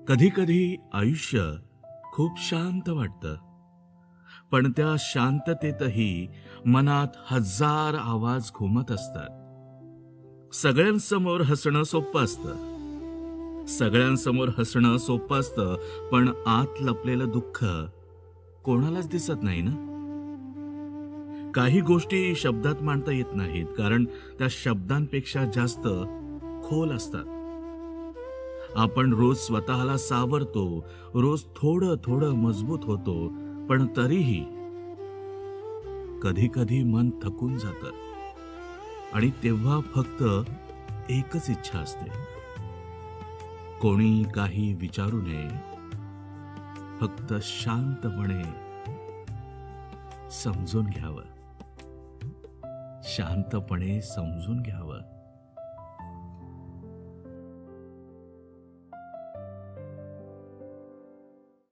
कधी कधी आयुष्य खूप शांत वाटतं, पण त्या शांततेतही मनात हजार आवाज घुमत असतात. सगळ्यांसमोर हसणं सोपं असतं. सगळ्यांसमोर हसणं सोपं असतं, पण आत लपलेलं दुःख कोणालाच दिसत नाही ना. काही गोष्टी शब्दात मांडता येत नाहीत, कारण त्या शब्दांपेक्षा जास्त खोल असतात. आपण रोज स्वतःला सावरतो, रोज थोडं थोडं मजबूत होतो, पण तरीही कधी कधी मन थकून जातं. आणि तेव्हा फक्त एकच इच्छा असते, कोणी काही विचारू नये, फक्त शांतपणे समजून घ्यावं, शांतपणे समजून घ्यावं.